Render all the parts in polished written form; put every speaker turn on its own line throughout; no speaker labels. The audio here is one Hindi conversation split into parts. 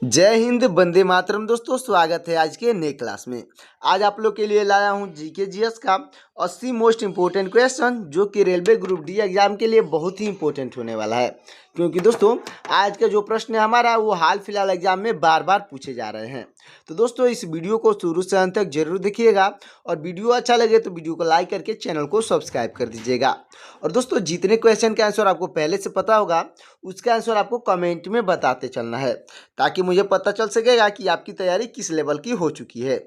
जय हिंद, वंदे मातरम। दोस्तों, स्वागत है आज के नए क्लास में। आज आप लोग के लिए लाया हूं जीके जीएस का 80 मोस्ट इम्पोर्टेंट क्वेश्चन, जो कि रेलवे ग्रुप डी एग्जाम के लिए बहुत ही इंपॉर्टेंट होने वाला है। क्योंकि दोस्तों, आज का जो प्रश्न है हमारा, वो हाल फिलहाल एग्जाम में बार बार पूछे जा रहे हैं। तो दोस्तों, इस वीडियो को शुरू से अंत तक जरूर देखिएगा, और वीडियो अच्छा लगे तो वीडियो को लाइक करके चैनल को सब्सक्राइब कर दीजिएगा। और दोस्तों, जितने क्वेश्चन का आंसर आपको पहले से पता होगा, उसका आंसर आपको कमेंट में बताते चलना है, ताकि मुझे पता चल सकेगा कि आपकी तैयारी किस लेवल की हो चुकी है।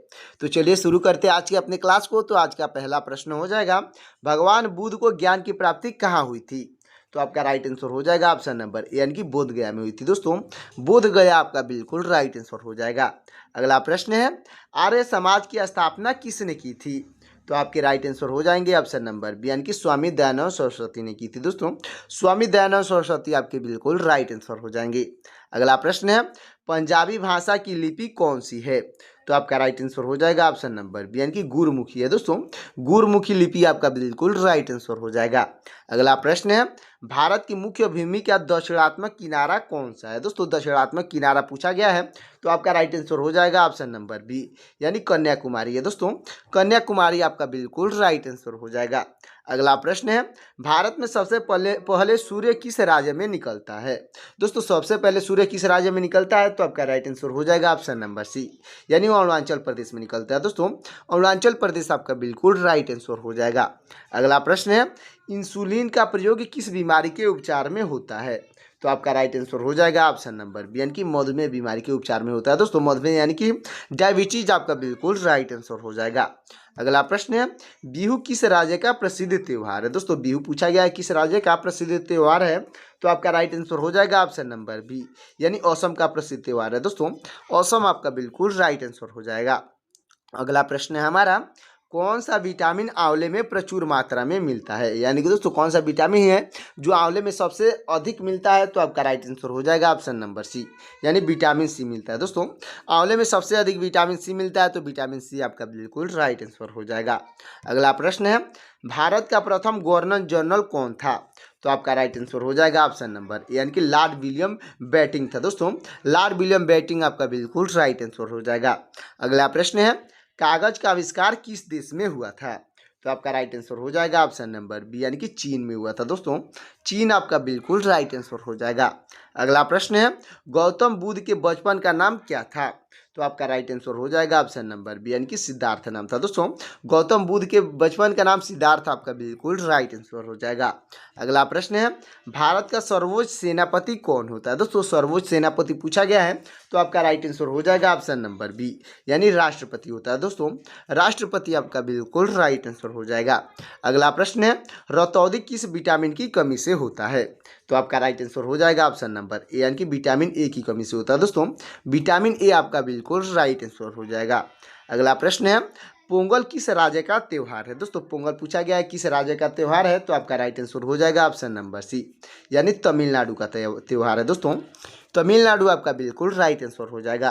तो चलिए शुरू करते हैं आज के अपने क्लास को। तो आज का पहला प्रश्न हो जाएगा, भगवान बुद्ध को ज्ञान की प्राप्ति कहाँ हुई थी? तो आपका राइट आंसर हो जाएगा ऑप्शन नंबर ए, यानी कि बोध गया में हुई थी। दोस्तों, बोध गया आपका बिल्कुल राइट आंसर हो जाएगा। अगला प्रश्न है, आर्य समाज की स्थापना किसने की थी? तो आपके राइट आंसर हो जाएंगे ऑप्शन नंबर बी, यानी कि स्वामी दयानंद सरस्वती ने की थी। दोस्तों, स्वामी दयानंद सरस्वती आपके बिल्कुल राइट आंसर हो जाएंगे। अगला प्रश्न है, पंजाबी भाषा की लिपि कौन सी है? तो आपका राइट आंसर हो जाएगा ऑप्शन नंबर बी, यानी कि गुरमुखी है। दोस्तों, गुरमुखी लिपि आपका बिल्कुल राइट आंसर हो जाएगा। अगला प्रश्न है, भारत की मुख्य भूमि का दक्षिणात्मक किनारा कौन सा है? दोस्तों, दक्षिणात्मक किनारा पूछा गया है, तो आपका राइट आंसर हो जाएगा ऑप्शन नंबर बी, यानी कन्याकुमारी है। दोस्तों, कन्याकुमारी आपका बिल्कुल राइट आंसर हो जाएगा। अगला प्रश्न है, भारत में सबसे पहले सूर्य किस राज्य में निकलता है? दोस्तों, सबसे पहले सूर्य किस राज्य में निकलता है? तो आपका राइट आंसर हो जाएगा ऑप्शन नंबर सी, यानी अरुणाचल प्रदेश में निकलता है। दोस्तों, अरुणाचल प्रदेश आपका बिल्कुल राइट आंसर हो जाएगा। अगला प्रश्न है, इंसुलिन का प्रयोग किस बीमारी के उपचार में होता है? तो आपका राइट आंसर हो जाएगा ऑप्शन नंबर बी, यानी कि मधुमेह बीमारी के उपचार में होता है। दोस्तों, मधुमेह यानी कि डायबिटीज आपका बिल्कुल राइट आंसर हो जाएगा। अगला प्रश्न है, बिहू किस राज्य का प्रसिद्ध त्योहार है? दोस्तों, बिहू पूछा गया है किस राज्य का प्रसिद्ध त्योहार है, तो आपका राइट आंसर हो जाएगा ऑप्शन नंबर बी, यानी असम का प्रसिद्ध त्योहार है। दोस्तों, असम आपका बिल्कुल राइट आंसर हो जाएगा। अगला प्रश्न है हमारा, कौन सा विटामिन आंवले में प्रचुर मात्रा में मिलता है? यानी कि दोस्तों, कौन सा विटामिन है जो आंवले में सबसे अधिक मिलता है? तो आपका राइट आंसर हो जाएगा ऑप्शन नंबर सी, यानी विटामिन सी मिलता है। दोस्तों, आंवले में सबसे अधिक विटामिन सी मिलता है, तो विटामिन सी आपका बिल्कुल राइट आंसर हो जाएगा। अगला प्रश्न है, भारत का प्रथम गवर्नर जनरल कौन था? तो आपका राइट आंसर हो जाएगा ऑप्शन नंबर, यानी कि लॉर्ड विलियम बेंटिंक था। दोस्तों, लॉर्ड विलियम बेंटिंक आपका बिल्कुल राइट आंसर हो जाएगा। अगला प्रश्न है, कागज का आविष्कार किस देश में हुआ था? तो आपका राइट आंसर हो जाएगा ऑप्शन नंबर बी, यानी कि चीन में हुआ था। दोस्तों, चीन आपका बिल्कुल राइट आंसर हो जाएगा। अगला प्रश्न है, गौतम बुद्ध के बचपन का नाम क्या था? तो आपका राइट आंसर हो जाएगा ऑप्शन नंबर बी, यानी कि सिद्धार्थ नाम था। दोस्तों, गौतम बुद्ध के बचपन का नाम सिद्धार्थ आपका बिल्कुल राइट आंसर हो जाएगा। अगला प्रश्न है, भारत का सर्वोच्च सेनापति कौन होता है? दोस्तों, सर्वोच्च सेनापति पूछा गया है, तो आपका राइट आंसर हो जाएगा ऑप्शन नंबर बी, यानी राष्ट्रपति होता है। दोस्तों, राष्ट्रपति आपका बिल्कुल राइट आंसर हो जाएगा। अगला प्रश्न है, रतौंधी किस विटामिन की कमी से होता है? तो आपका राइट आंसर हो जाएगा ऑप्शन नंबर ए, यानी कि विटामिन ए की कमी से होता है। दोस्तों, विटामिन ए आपका बिल्कुल राइट आंसर हो जाएगा। अगला प्रश्न है, पोंगल किस राज्य का त्योहार है? दोस्तों, पोंगल पूछा गया है किस राज्य का त्योहार है, तो आपका राइट आंसर हो जाएगा ऑप्शन नंबर सी, यानी तमिलनाडु का त्योहार है। दोस्तों, तमिलनाडु आपका बिल्कुल राइट आंसर हो जाएगा।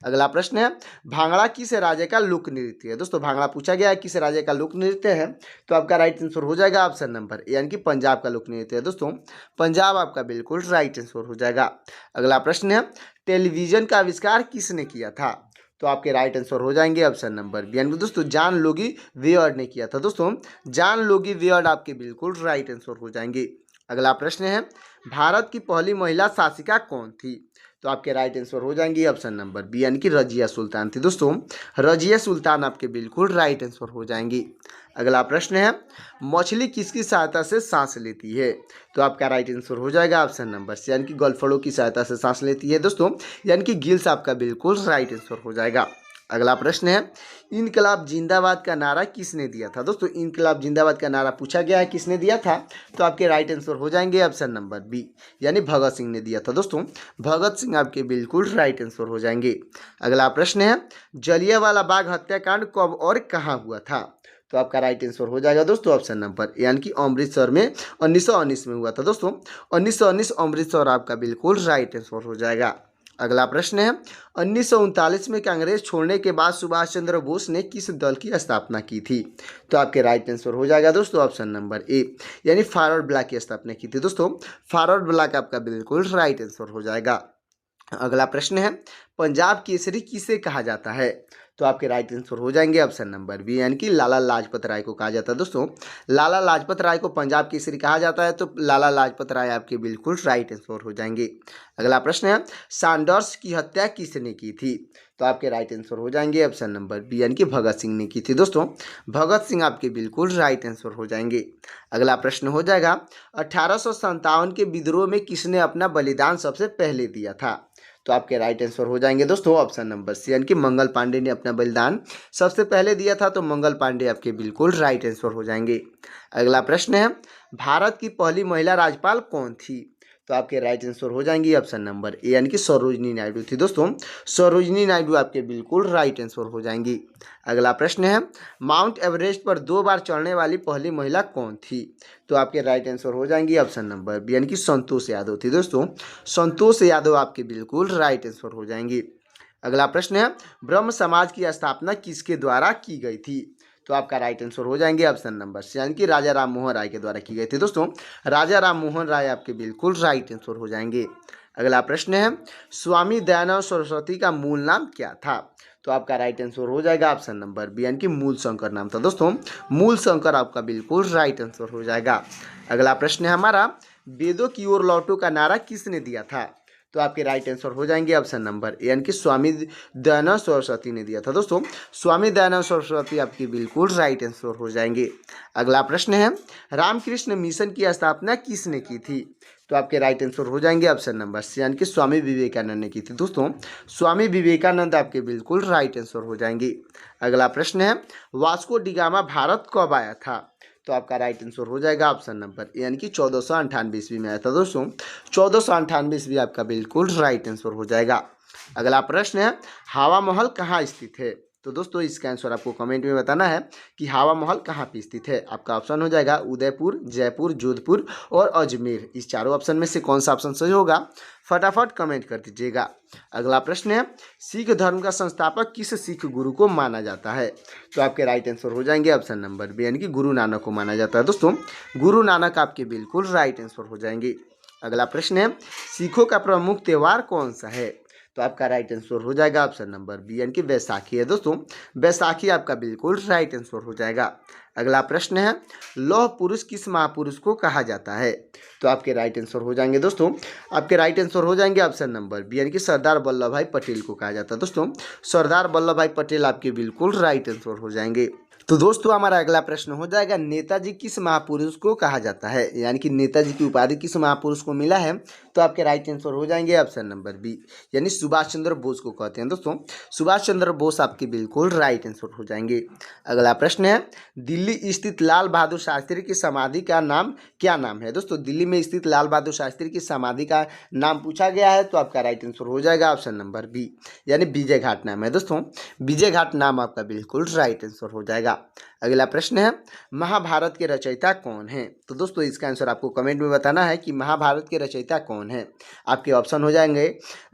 अगला प्रश्न है, भांगड़ा किस राज्य का लोक नृत्य है? दोस्तों, भांगड़ा पूछा गया है किस राज्य का लोक नृत्य है, तो आपका राइट आंसर हो जाएगा ऑप्शन नंबर ए, यानी कि पंजाब का लोक नृत्य है। दोस्तों, पंजाब आपका बिल्कुल राइट आंसर हो जाएगा। अगला प्रश्न है, टेलीविजन का आविष्कार किसने किया था? तो आपके राइट आंसर हो जाएंगे ऑप्शन नंबर बी, यानी दोस्तों जॉन लोगी वेयर्ड ने किया था। दोस्तों, जॉन लोगी वेयर्ड आपके बिल्कुल राइट आंसर हो जाएंगे। अगला प्रश्न है, भारत की पहली महिला शासिका कौन थी? तो आपके राइट आंसर हो जाएंगे ऑप्शन नंबर बी, यानी कि रजिया सुल्तान थी। दोस्तों, रजिया सुल्तान आपके बिल्कुल राइट आंसर हो जाएंगी। अगला प्रश्न है, मछली किसकी सहायता से सांस लेती है? तो आपका राइट आंसर हो जाएगा ऑप्शन नंबर सी, यानी कि गलफड़ों की सहायता से सांस लेती है। दोस्तों, यानी कि गिल्स आपका बिल्कुल राइट आंसर हो जाएगा। अगला प्रश्न है, इनकलाब जिंदाबाद का नारा किसने दिया था? दोस्तों, इनकलाब जिंदाबाद का नारा पूछा गया है किसने दिया था, तो आपके राइट आंसर हो जाएंगे ऑप्शन नंबर बी, यानी भगत सिंह ने दिया था। दोस्तों, भगत सिंह आपके बिल्कुल राइट आंसर हो जाएंगे। अगला प्रश्न है, जलियांवाला बाग हत्याकांड कब और कहाँ हुआ था? तो आपका राइट आंसर हो जाएगा दोस्तों ऑप्शन नंबर, यानी कि अमृतसर में 1919 में हुआ था। दोस्तों, 1919 अमृतसर आपका बिल्कुल राइट आंसर हो जाएगा। अगला प्रश्न है, 1939 में कांग्रेस छोड़ने के बाद सुभाष चंद्र बोस ने किस दल की स्थापना की थी? तो आपके राइट आंसर हो जाएगा दोस्तों ऑप्शन नंबर ए, यानी फॉरवर्ड ब्लॉक की स्थापना की थी। दोस्तों, फॉरवर्ड ब्लॉक आपका बिल्कुल राइट आंसर हो जाएगा। अगला प्रश्न है, पंजाब केसरी किसे कहा जाता है? तो आपके राइट आंसर हो जाएंगे ऑप्शन नंबर बी, यानी कि लाला लाजपत राय को कहा जाता है। दोस्तों, लाला लाजपत राय को पंजाब केसरी कहा जाता है, तो लाला लाजपत राय आपके बिल्कुल राइट आंसर हो जाएंगे। अगला प्रश्न है, सैंडर्स की हत्या किसने की थी? तो आपके राइट आंसर हो जाएंगे ऑप्शन नंबर बी, यानी कि भगत सिंह ने की थी। दोस्तों, भगत सिंह आपके बिल्कुल राइट आंसर हो जाएंगे। अगला प्रश्न हो जाएगा, 1857 के विद्रोह में किसने अपना बलिदान सबसे पहले दिया था? तो आपके राइट आंसर हो जाएंगे दोस्तों ऑप्शन नंबर सी, यानी कि मंगल पांडे ने अपना बलिदान सबसे पहले दिया था, तो मंगल पांडे आपके बिल्कुल राइट आंसर हो जाएंगे। अगला प्रश्न है, भारत की पहली महिला राज्यपाल कौन थी? तो आपके राइट आंसर हो जाएंगी ऑप्शन नंबर ए, यानी कि सरोजनी नायडू थी। दोस्तों, सरोजनी नायडू आपके बिल्कुल राइट आंसर हो जाएंगी। अगला प्रश्न है, माउंट एवरेस्ट पर 2 बार चढ़ने वाली पहली महिला कौन थी? तो आपके राइट आंसर हो जाएंगी ऑप्शन नंबर बी, यानी कि संतोष यादव थी। दोस्तों, संतोष यादव आपके बिल्कुल राइट आंसर हो जाएंगी। अगला प्रश्न है, ब्रह्म समाज की स्थापना किसके द्वारा की गई थी? तो आपका राइट आंसर हो जाएंगे ऑप्शन नंबर सी, यानी कि राजा राम मोहन राय के द्वारा की गई थी। दोस्तों, राजा राम मोहन राय आपके बिल्कुल राइट आंसर हो जाएंगे। अगला प्रश्न है, स्वामी दयानंद सरस्वती का मूल नाम क्या था? तो आपका राइट आंसर हो जाएगा ऑप्शन नंबर बी, यानी कि मूल शंकर नाम था। दोस्तों, मूल शंकर आपका बिल्कुल राइट आंसर हो जाएगा। अगला प्रश्न है हमारा, वेदों की ओर लौटो का नारा किसने दिया था? तो आपके राइट आंसर हो जाएंगे ऑप्शन नंबर ए, यानी कि स्वामी दयानंद सरस्वती ने दिया था। दोस्तों, स्वामी दयानंद सरस्वती आपकी बिल्कुल राइट आंसर हो जाएंगे। अगला प्रश्न है, रामकृष्ण मिशन की स्थापना किसने की थी? तो आपके राइट आंसर हो जाएंगे ऑप्शन नंबर सी, यानी कि स्वामी विवेकानंद ने की थी। दोस्तों, स्वामी विवेकानंद आपके बिल्कुल राइट आंसर हो जाएंगे। अगला प्रश्न है, वास्को डिगामा भारत कब आया था? तो आपका राइट आंसर हो जाएगा ऑप्शन नंबर ए, यानी कि 1498 ईस्वी में आया था। दोस्तों, 1498 ईस्वी आपका बिल्कुल राइट आंसर हो जाएगा। अगला प्रश्न है, हवा महल कहाँ स्थित है? तो दोस्तों, इसका आंसर आपको कमेंट में बताना है कि हवा महल कहाँ पे स्थित है। आपका ऑप्शन हो जाएगा उदयपुर, जयपुर, जोधपुर और अजमेर। इस चारों ऑप्शन में से कौन सा ऑप्शन सही होगा, फटाफट कमेंट कर दीजिएगा। अगला प्रश्न है, सिख धर्म का संस्थापक किस सिख गुरु को माना जाता है? तो आपके राइट आंसर हो जाएंगे ऑप्शन नंबर बी, यानी कि गुरु नानक को माना जाता है। दोस्तों, गुरु नानक आपके बिल्कुल राइट आंसर हो जाएंगे। अगला प्रश्न है, सिखों का प्रमुख त्यौहार कौन सा है? तो आपका राइट आंसर हो जाएगा ऑप्शन नंबर बी, यानी कि बैसाखी है। दोस्तों, बैसाखी आपका बिल्कुल राइट आंसर हो जाएगा। अगला प्रश्न है, लौह पुरुष किस महापुरुष को कहा जाता है? तो आपके राइट आंसर हो जाएंगे दोस्तों, आपके राइट आंसर हो जाएंगे ऑप्शन नंबर बी, यानी कि सरदार वल्लभ भाई पटेल को कहा जाता है। दोस्तों, सरदार वल्लभ भाई पटेल आपके बिल्कुल राइट आंसर हो जाएंगे। तो दोस्तों, हमारा अगला प्रश्न हो जाएगा, नेताजी किस महापुरुष को कहा जाता है? यानी कि नेताजी की उपाधि किस महापुरुष को मिला है? तो आपके राइट आंसर हो जाएंगे ऑप्शन नंबर बी, यानी सुभाष चंद्र बोस को कहते हैं। दोस्तों, सुभाष चंद्र बोस आपके बिल्कुल राइट आंसर हो जाएंगे। अगला प्रश्न है, दिल्ली स्थित लाल बहादुर शास्त्री की समाधि का नाम क्या नाम है? दोस्तों, दिल्ली में स्थित लाल बहादुर शास्त्री की समाधि का नाम पूछा गया है, तो आपका राइट आंसर हो जाएगा ऑप्शन नंबर बी, यानी विजय घाट नाम है। दोस्तों, विजय घाट नाम आपका बिल्कुल राइट आंसर हो जाएगा। अगला प्रश्न है, महाभारत के रचयिता कौन है? तो दोस्तों, इसका आंसर आपको कमेंट में बताना है कि महाभारत के रचयिता कौन है। आपके ऑप्शन हो जाएंगे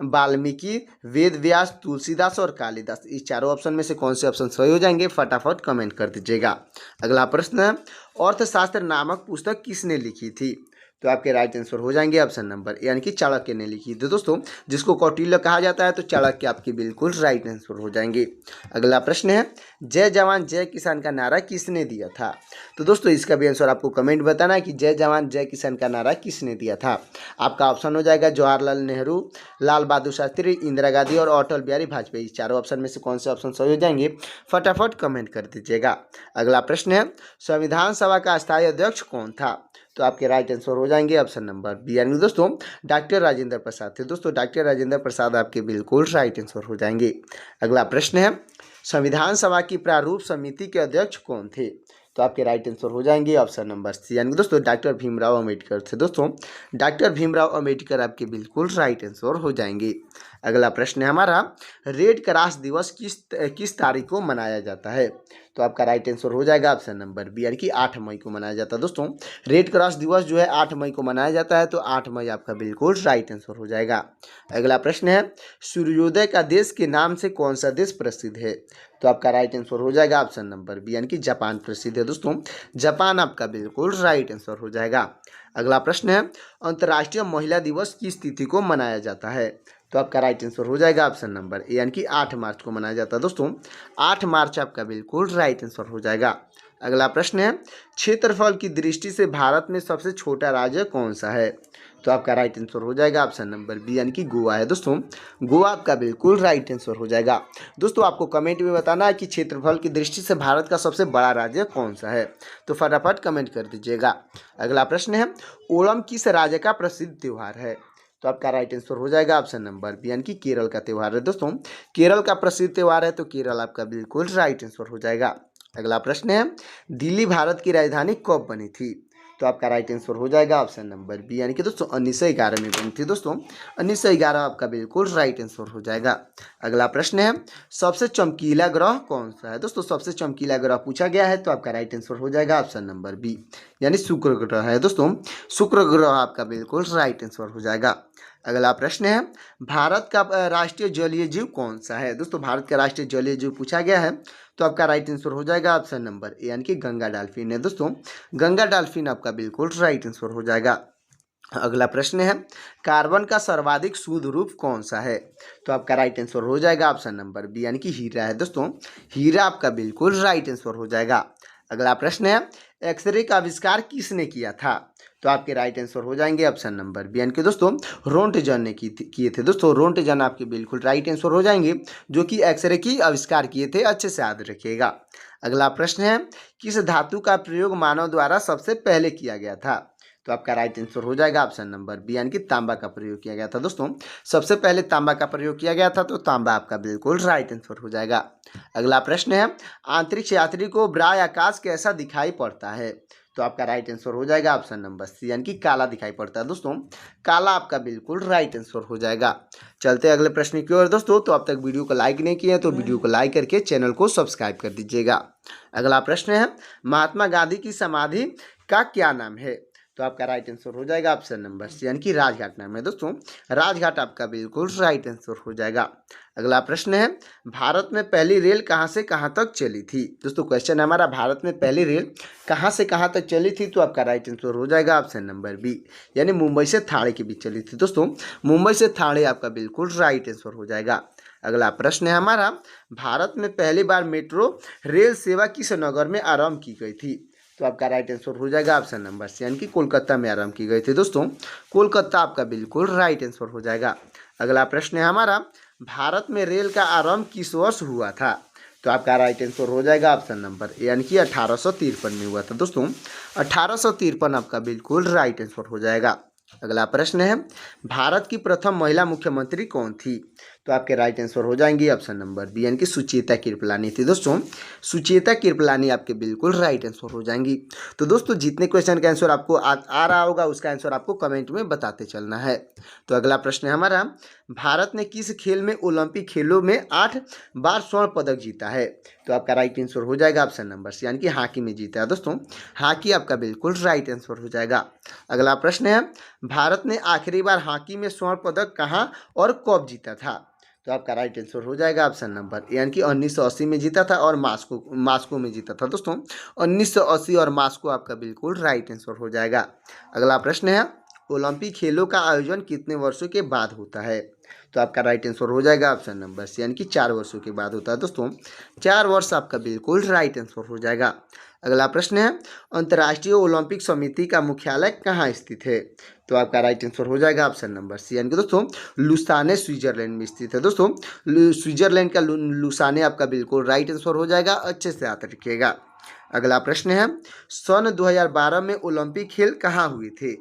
वाल्मीकि, वेद व्यास, तुलसीदास और कालिदास। इस चारों ऑप्शन में से कौन से ऑप्शन सही हो जाएंगे, फटाफट कमेंट कर दीजिएगा। अगला प्रश्न है, अर्थशास्त्र नामक पुस्तक किसने लिखी थी? तो आपके राइट आंसर हो जाएंगे ऑप्शन नंबर यानी कि चाणक्य ने लिखी थी। दोस्तों, जिसको कौटिल्य कहा जाता है, तो चाणक्य आपके बिल्कुल राइट आंसर हो जाएंगे। अगला प्रश्न है, जय जवान जय किसान का नारा किसने दिया था? तो दोस्तों, इसका भी आंसर आपको कमेंट बताना है कि जय जवान जय किसान का नारा किसने दिया था। आपका ऑप्शन हो जाएगा जवाहरलाल नेहरू, लाल बहादुर शास्त्री, इंदिरा गांधी और अटल बिहारी वाजपेयी। इस चारों ऑप्शन में से कौन से ऑप्शन सही हो जाएंगे, फटाफट कमेंट कर दीजिएगा। अगला प्रश्न है, संविधान सभा का स्थायी अध्यक्ष कौन था? तो आपके राइट आंसर हो जाएंगे ऑप्शन नंबर बी, यानी दोस्तों डॉक्टर राजेंद्र प्रसाद थे। दोस्तों, डॉक्टर राजेंद्र प्रसाद आपके बिल्कुल राइट आंसर हो जाएंगे। अगला प्रश्न है, संविधान सभा की प्रारूप समिति के अध्यक्ष कौन थे? तो आपके राइट आंसर हो जाएंगे ऑप्शन नंबर सी, यानी दोस्तों डॉक्टर भीमराव अम्बेडकर थे। दोस्तों, डॉक्टर भीमराव अम्बेडकर आपके बिल्कुल राइट आंसर हो जाएंगे। अगला प्रश्न है हमारा, रेड क्रॉस दिवस किस तारीख को मनाया जाता है? तो आपका राइट आंसर हो जाएगा ऑप्शन नंबर बी, यानी कि 8 मई को मनाया जाता है। दोस्तों, रेड क्रॉस दिवस जो है 8 मई को मनाया जाता है, तो 8 मई आपका बिल्कुल राइट आंसर हो जाएगा। अगला प्रश्न है, सूर्योदय का देश के नाम से कौन सा देश प्रसिद्ध है? तो आपका राइट आंसर हो जाएगा ऑप्शन नंबर बी, यानी कि जापान प्रसिद्ध है। दोस्तों, जापान आपका बिल्कुल राइट आंसर हो जाएगा। अगला प्रश्न है, अंतर्राष्ट्रीय महिला दिवस किस तिथि को मनाया जाता है? तो आपका राइट आंसर हो जाएगा ऑप्शन नंबर ए, यानी कि 8 मार्च को मनाया जाता है दोस्तों। 8 मार्च आपका बिल्कुल राइट आंसर हो जाएगा। अगला प्रश्न है, क्षेत्रफल की दृष्टि से भारत में सबसे छोटा राज्य कौन सा है? तो आपका राइट आंसर हो जाएगा ऑप्शन नंबर बी, यानी कि गोवा है दोस्तों। गोवा आपका बिल्कुल राइट आंसर हो जाएगा। दोस्तों आपको कमेंट में बताना है कि क्षेत्रफल की दृष्टि से भारत का सबसे बड़ा राज्य कौन सा है, तो फटाफट कमेंट कर दीजिएगा। अगला प्रश्न है, ओणम किस राज्य का प्रसिद्ध त्यौहार है? तो आपका राइट आंसर हो जाएगा ऑप्शन नंबर बी, यानी कि केरल का त्यौहार है दोस्तों। केरल का प्रसिद्ध त्यौहार है, तो केरल आपका बिल्कुल राइट आंसर हो जाएगा। अगला प्रश्न है, दिल्ली भारत की राजधानी कब बनी थी? तो आपका राइट आंसर हो जाएगा ऑप्शन नंबर बी, यानी कि दोस्तों 1911 में बनी थी दोस्तों। 1911 आपका बिल्कुल राइट आंसर हो जाएगा। अगला प्रश्न है, सबसे चमकीला ग्रह कौन सा है? दोस्तों सबसे चमकीला ग्रह पूछा गया है, तो आपका राइट आंसर हो जाएगा ऑप्शन नंबर बी, यानी शुक्र ग्रह है दोस्तों। शुक्र ग्रह आपका बिल्कुल राइट आंसर हो जाएगा। अगला प्रश्न है, भारत का राष्ट्रीय जलीय जीव कौन सा है? दोस्तों भारत का राष्ट्रीय जलीय जीव पूछा गया है, तो आपका राइट आंसर हो जाएगा ऑप्शन नंबर ए, यानी कि गंगा डॉल्फिन है दोस्तों। गंगा डॉल्फिन आपका बिल्कुल राइट आंसर हो जाएगा। अगला प्रश्न है, कार्बन का सर्वाधिक शुद्ध रूप कौन सा है? तो आपका राइट आंसर हो जाएगा ऑप्शन नंबर बी, यानी कि हीरा है दोस्तों। हीरा आपका बिल्कुल राइट आंसर हो जाएगा। अगला प्रश्न है, एक्सरे का आविष्कार किसने किया था? तो आपके राइट आंसर हो जाएंगे ऑप्शन नंबर बी, यानी कि दोस्तों रोंटजन ने किए थे दोस्तों। रोंटजन आपके बिल्कुल राइट आंसर हो जाएंगे, जो कि एक्सरे की आविष्कार किए थे। अच्छे से याद रखिएगा। अगला प्रश्न है, किस धातु का प्रयोग मानव द्वारा सबसे पहले किया गया था? तो आपका राइट आंसर हो जाएगा ऑप्शन नंबर बी, यानी कि तांबा का प्रयोग किया गया था दोस्तों। सबसे पहले तांबा का प्रयोग किया गया था, तो तांबा आपका बिल्कुल राइट आंसर हो जाएगा। अगला प्रश्न है, अंतरिक्ष यात्री को ब्राय आकाश कैसा दिखाई पड़ता है? तो आपका राइट आंसर हो जाएगा ऑप्शन नंबर सी, यानी कि काला दिखाई पड़ता है दोस्तों। काला आपका बिल्कुल राइट आंसर हो जाएगा। चलते अगले प्रश्न की ओर दोस्तों। तो अब तक वीडियो को लाइक नहीं किया तो वीडियो को लाइक करके चैनल को सब्सक्राइब कर दीजिएगा। अगला प्रश्न है, महात्मा गांधी की समाधि का क्या नाम है? तो आपका राइट आंसर हो जाएगा ऑप्शन नंबर सी, यानी कि राजघाट नाम है दोस्तों। राजघाट आपका बिल्कुल राइट आंसर हो जाएगा। अगला प्रश्न है, भारत में पहली रेल कहां से कहां तक चली थी? दोस्तों क्वेश्चन है हमारा, भारत में पहली रेल कहां से कहां तक चली थी? तो आपका राइट आंसर हो जाएगा ऑप्शन नंबर बी, यानी मुंबई से थाणे के बीच चली थी दोस्तों। मुंबई से थाणे आपका बिल्कुल राइट आंसर हो जाएगा। अगला प्रश्न है हमारा, भारत में पहली बार मेट्रो रेल सेवा किस नगर में आरंभ की गई थी? तो आपका राइट आंसर हो जाएगा ऑप्शन नंबर सी, यानी कि कोलकाता में आरंभ की गई थी दोस्तों। कोलकाता आपका बिल्कुल राइट आंसर हो जाएगा। अगला प्रश्न है हमारा, भारत में रेल का आरंभ किस वर्ष हुआ था? तो आपका राइट आंसर हो जाएगा ऑप्शन नंबर ए, यानी कि 1853 में हुआ था दोस्तों। 1853 आपका बिल्कुल राइट आंसर हो जाएगा। अगला प्रश्न है, भारत की प्रथम महिला मुख्यमंत्री कौन थी? तो आपके राइट आंसर हो जाएंगे ऑप्शन नंबर बी, यानी कि सुचेता कृपलानी थी दोस्तों। सुचेता कृपलानी आपके बिल्कुल राइट आंसर हो जाएंगी। तो दोस्तों जितने क्वेश्चन का आंसर आपको आ रहा होगा उसका आंसर आपको कमेंट में बताते चलना है। तो अगला प्रश्न है हमारा, भारत ने किस खेल में ओलंपिक खेलों में 8 बार स्वर्ण पदक जीता है? तो आपका राइट आंसर हो जाएगा ऑप्शन नंबर सी, यानी कि हॉकी में जीता है दोस्तों। हॉकी आपका बिल्कुल राइट आंसर हो जाएगा। अगला प्रश्न है, भारत ने आखिरी बार हॉकी में स्वर्ण पदक कहाँ और कब जीता था? तो आपका राइट आंसर हो जाएगा ऑप्शन नंबर, यानी कि 1980 में जीता था और मास्को में जीता था दोस्तों। 1980 और मास्को आपका बिल्कुल राइट आंसर हो जाएगा। अगला प्रश्न है, ओलंपिक खेलों का आयोजन कितने वर्षों के बाद होता है? तो आपका राइट आंसर हो जाएगा ऑप्शन नंबर सी, यानी कि 4 वर्षों के बाद होता है दोस्तों। 4 वर्ष आपका बिल्कुल राइट आंसर हो जाएगा। अगला प्रश्न है, अंतर्राष्ट्रीय ओलंपिक समिति का मुख्यालय कहाँ स्थित है? तो आपका राइट आंसर हो जाएगा ऑप्शन नंबर सी, यानी कि दोस्तों लुसाने स्विट्जरलैंड में स्थित है दोस्तों। स्विट्जरलैंड का लुसाने आपका बिल्कुल राइट आंसर हो जाएगा। अच्छे से याद रखिएगा। अगला प्रश्न है, सन 2012 में ओलंपिक खेल कहाँ हुए थे?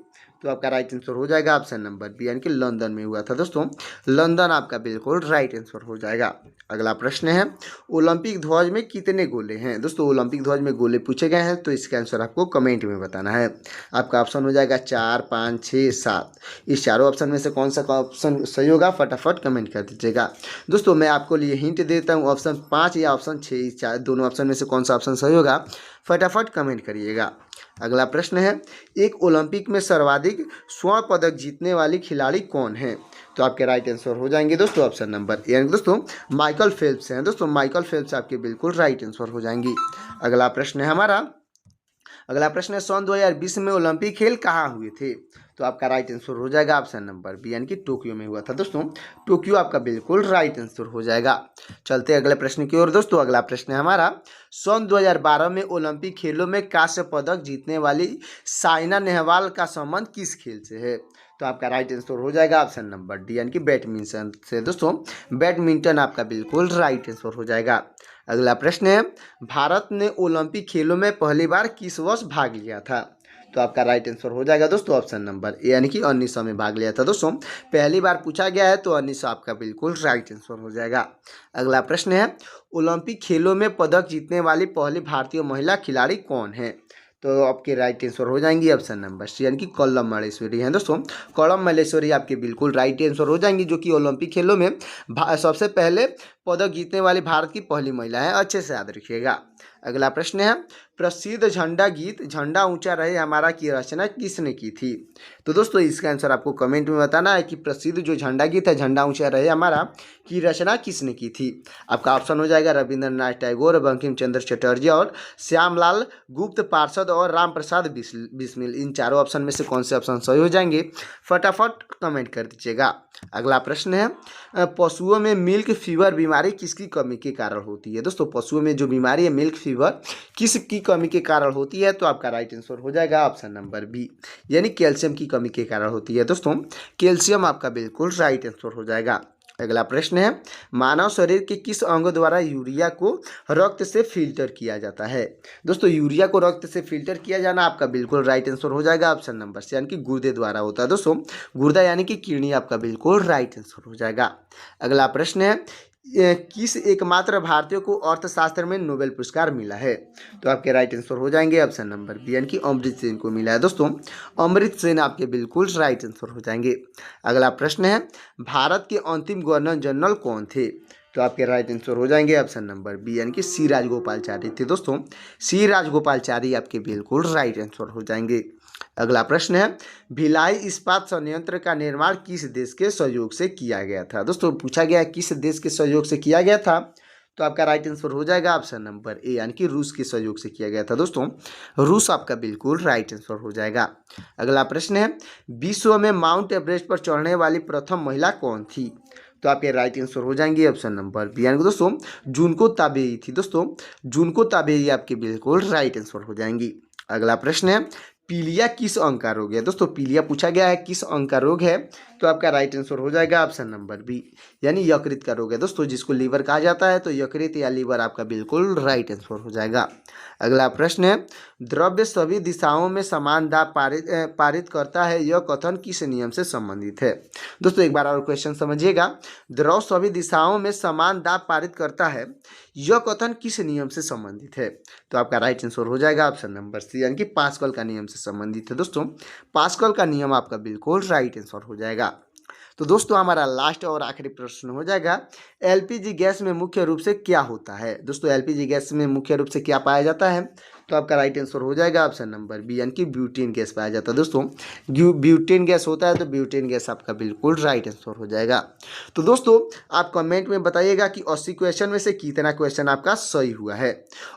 तो आपका राइट आंसर हो जाएगा ऑप्शन नंबर बी, यानी कि लंदन में हुआ था दोस्तों। लंदन आपका बिल्कुल राइट आंसर हो जाएगा। अगला प्रश्न है, ओलंपिक ध्वज में कितने गोले हैं? दोस्तों ओलंपिक ध्वज में गोले पूछे गए हैं, तो इसका आंसर आपको कमेंट में बताना है। आपका ऑप्शन हो जाएगा 4, 5, 6, 7। इस चारों ऑप्शन में से कौन सा ऑप्शन सही होगा फटाफट कमेंट कर दीजिएगा। दोस्तों मैं आपको लिए हिंट देता हूँ, ऑप्शन 5 या ऑप्शन 6 दोनों ऑप्शन में से कौन सा ऑप्शन सही होगा फटाफट कमेंट करिएगा। अगला प्रश्न है, एक ओलंपिक में सर्वाधिक स्वर्ण पदक जीतने वाली खिलाड़ी कौन है? तो आपके राइट आंसर हो जाएंगे दोस्तों ऑप्शन नंबर, यानी दोस्तों माइकल फेल्प्स हैं दोस्तों। माइकल फेल्प्स आपके बिल्कुल राइट आंसर हो जाएंगी। अगला प्रश्न है हमारा, अगला प्रश्न है सन 2020 में ओलंपिक खेल कहाँ हुए थे? तो आपका राइट आंसर हो जाएगा ऑप्शन नंबर बी यानी कि टोक्यो में हुआ था दोस्तों। टोक्यो आपका बिल्कुल राइट आंसर हो जाएगा। चलते हैं अगले प्रश्न की ओर दोस्तों। अगला प्रश्न है हमारा सन 2012 में ओलंपिक खेलों में कांस्य पदक जीतने वाली साइना नेहवाल का संबंध किस खेल से है? तो आपका राइट आंसर हो जाएगा ऑप्शन नंबर डी यानी कि बैडमिंटन से दोस्तों। बैडमिंटन आपका बिल्कुल राइट आंसर हो जाएगा। अगला प्रश्न है भारत ने ओलंपिक खेलों में पहली बार किस वर्ष भाग लिया था? तो आपका राइट आंसर हो जाएगा दोस्तों ऑप्शन नंबर ए यानी कि 1900 में भाग लिया था दोस्तों। पहली बार पूछा गया है तो 1900 आपका बिल्कुल राइट आंसर हो जाएगा। अगला प्रश्न है ओलंपिक खेलों में पदक जीतने वाली पहली भारतीय महिला खिलाड़ी कौन है? तो आपके राइट आंसर हो जाएंगी ऑप्शन नंबर सी यानी कि कॉलम मल्लेश्वरी हैं दोस्तों। कॉलम मल्लेश्वरी आपके बिल्कुल राइट आंसर हो जाएंगी, जो कि ओलंपिक खेलों में सबसे पहले पदक जीतने वाली भारत की पहली महिला है। अच्छे से याद रखिएगा। अगला प्रश्न है प्रसिद्ध झंडा गीत झंडा ऊंचा रहे हमारा की रचना किसने की थी? तो दोस्तों इसका आंसर आपको कमेंट में बताना है कि प्रसिद्ध जो झंडा गीत है झंडा ऊंचा रहे हमारा की रचना किसने की थी। आपका ऑप्शन हो जाएगा रविंद्रनाथ टैगोर, बंकिम चंद्र चटर्जी और श्यामलाल गुप्त पार्षद और राम प्रसाद बिस्मिल। इन चारों ऑप्शन में से कौन से ऑप्शन सही हो जाएंगे फटाफट कमेंट कर दीजिएगा। अगला प्रश्न है पशुओं में मिल्क फीवर बीमारी किसकी कमी के कारण होती है? दोस्तों पशुओं में जो बीमारी है मिल्क फीवर किसकी कमी के कारण होती है? तो आपका राइट आंसर हो जाएगा ऑप्शन नंबर बी यानी कैल्शियम की कमी के कारण होती है दोस्तों। कैल्शियम आपका बिल्कुल राइट आंसर हो जाएगा। अगला प्रश्न है मानव शरीर के किस अंग द्वारा यूरिया को रक्त से फिल्टर किया जाता है? दोस्तों यूरिया को रक्त से फिल्टर किया जाना आपका बिल्कुल राइट आंसर हो जाएगा ऑप्शन नंबर सी यानी कि गुर्दे द्वारा होता है दोस्तों। गुर्दा यानी कि किडनी आपका बिल्कुल राइट आंसर हो जाएगा। अगला प्रश्न है किस एकमात्र भारतीय को अर्थशास्त्र में नोबेल पुरस्कार मिला है? तो आपके राइट आंसर हो जाएंगे ऑप्शन नंबर बी यानी कि अमृत सेन को मिला है दोस्तों। अमृत सेन आपके बिल्कुल राइट आंसर हो जाएंगे। अगला प्रश्न है भारत के अंतिम गवर्नर जनरल कौन थे? तो आपके राइट आंसर हो जाएंगे ऑप्शन नंबर बी यानी कि सी राजगोपालचारी थे दोस्तों। सी राजगोपालचारी आपके बिल्कुल राइट आंसर हो जाएंगे। अगला प्रश्न है भिलाई इस्पात संयंत्र का निर्माण किस देश के सहयोग से किया गया था? दोस्तों पूछा गया किस देश के सहयोग से किया गया था, तो आपका राइट आंसर हो जाएगा ऑप्शन नंबर ए यानी कि रूस के सहयोग से किया गया था दोस्तों। रूस आपका बिल्कुल राइट आंसर हो जाएगा। अगला प्रश्न है विश्व में माउंट एवरेस्ट पर चढ़ने वाली प्रथम महिला कौन थी? तो आपके राइट आंसर हो जाएंगे ऑप्शन नंबर बी यानी कि दोस्तों जुनको ताबेई थी दोस्तों। जुनको ताबेई आपके बिल्कुल राइट आंसर हो जाएंगी। अगला प्रश्न है पीलिया किस अंग का रोग है? दोस्तों पीलिया पूछा गया है किस अंग का रोग है, तो आपका राइट आंसर हो जाएगा ऑप्शन नंबर बी यानी यकृत का रोग है दोस्तों, जिसको लीवर कहा जाता है। तो यकृत या लीवर आपका बिल्कुल राइट आंसर हो जाएगा। अगला प्रश्न है द्रव्य सभी दिशाओं में समान दाब पारित करता है, यह कथन किस नियम से संबंधित है? दोस्तों एक बार और क्वेश्चन समझिएगा। द्रव सभी दिशाओं में समान दाब पारित करता है, यह कथन किस नियम से संबंधित है? तो आपका राइट आंसर हो जाएगा ऑप्शन नंबर सी यानी कि पास्कल का नियम से संबंधित है दोस्तों। पास्कल का नियम आपका बिल्कुल राइट आंसर हो जाएगा। तो दोस्तों हमारा लास्ट और आखिरी प्रश्न हो जाएगा एलपीजी गैस में मुख्य रूप से क्या होता है? दोस्तों एलपीजी गैस में मुख्य रूप से क्या पाया जाता है? तो आपका राइट आंसर हो जाएगा ऑप्शन नंबर बी यानी कि ब्यूटेन गैस पाया जाता है दोस्तों। ब्यूटेन गैस होता है तो ब्यूटेन गैस आपका बिल्कुल राइट आंसर हो जाएगा। तो दोस्तों आप कमेंट में बताइएगा कि 80 क्वेश्चन में से कितना क्वेश्चन आपका सही हुआ है।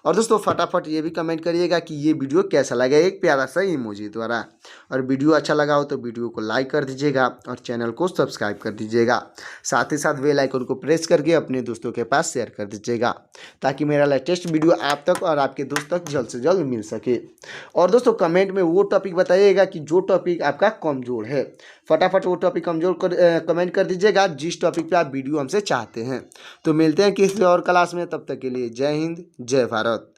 और दोस्तों फटाफट ये भी कमेंट करिएगा कि ये वीडियो कैसा लगा एक प्यारा सा इमोजी द्वारा। और वीडियो अच्छा लगा हो तो वीडियो को लाइक कर दीजिएगा और चैनल को सब्सक्राइब कर दीजिएगा। साथ ही साथ बेल आइकन को प्रेस करके अपने दोस्तों के पास शेयर कर दीजिएगा, ताकि मेरा लेटेस्ट वीडियो आप तक और आपके दोस्त तक जल्द से जल्द मिल सके। और दोस्तों कमेंट में वो टॉपिक बताइएगा कि जो टॉपिक आपका कमज़ोर है, फटाफट वो टॉपिक कमेंट कर दीजिएगा जिस टॉपिक पे आप वीडियो हमसे चाहते हैं। तो मिलते हैं किसी और क्लास में, तब तक के लिए जय हिंद जय भारत।